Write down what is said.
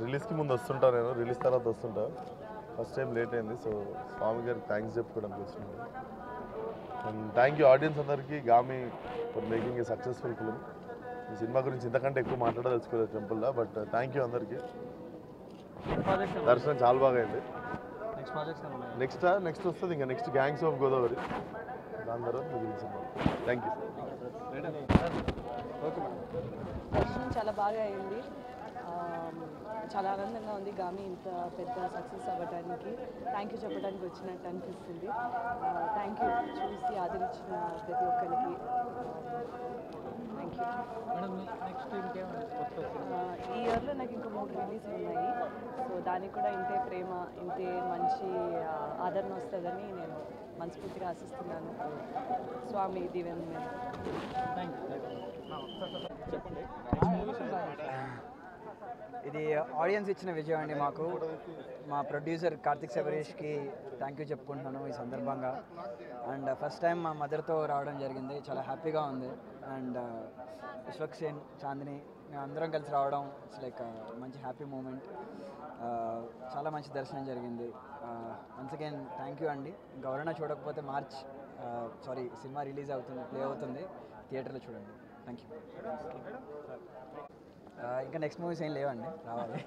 రిలీజ్కి ముందు వస్తుంటా, నేను రిలీజ్ తర్వాత వస్తుంటా. ఫస్ట్ టైం లేట్ అయింది, సో స్వామి గారికి థ్యాంక్స్ చెప్పుకోవడానికి వచ్చినాను. అండ్ థ్యాంక్ యూ ఆడియన్స్ అందరికీ, Gaami for making a successful film. ఈ సినిమా గురించి ఇంతకంటే ఎక్కువ మాట్లాడదలుచుకోలేదు టెంపుల్లో, బట్ థ్యాంక్ యూ అందరికీ. దర్శనం చాలా బాగా అయింది. నెక్స్ట్ వస్తుంది ఇంకా నెక్స్ట్ గ్యాంగ్స్ ఆఫ్ గోదావరి, దాని తర్వాత మిగిలిన సినిమా. Thank you. దర్శనం చాలా బాగా అయింది. చాలా ఆనందంగా ఉంది. గామి ఇంత పెద్ద సక్సెస్ అవ్వడానికి థ్యాంక్ యూ చెప్పడానికి వచ్చినట్టు అనిపిస్తుంది. థ్యాంక్ యూ చూసి ఆదరించిన ప్రతి ఒక్కరికి థ్యాంక్ యూ. ఈ ఇయర్లో నాకు ఇంకా 3 రిలీజ్లు ఉన్నాయి. సో దానికి కూడా ఇంతే ప్రేమ, ఇంతే మంచి ఆదరణ వస్తుందని నేను మనస్ఫూర్తిగా ఆశిస్తున్నాను. స్వామి దీవెన. ఇది ఆడియన్స్ ఇచ్చిన విజయం అండి. మాకు మా ప్రొడ్యూసర్ కార్తిక్ శబరీష్కి థ్యాంక్ యూ చెప్పుకుంటున్నాను ఈ సందర్భంగా. అండ్ ఫస్ట్ టైం మా మదర్తో రావడం జరిగింది, చాలా హ్యాపీగా ఉంది. అండ్ విశ్వక్సేన్, చాందిని మేము అందరం కలిసి రావడం ఇట్స్ లైక్ మంచి హ్యాపీ మూమెంట్. చాలా మంచి దర్శనం జరిగింది. వన్స్ అగైన్ థ్యాంక్ యూ అండి. ఇంకా ఎవరైనా చూడకపోతే సినిమా రిలీజ్ అవుతుంది, ప్లే అవుతుంది, థియేటర్లో చూడండి. Thank you. ఇంకా నెక్స్ట్ మూవీస్ ఏం లేవండి, రావాలి.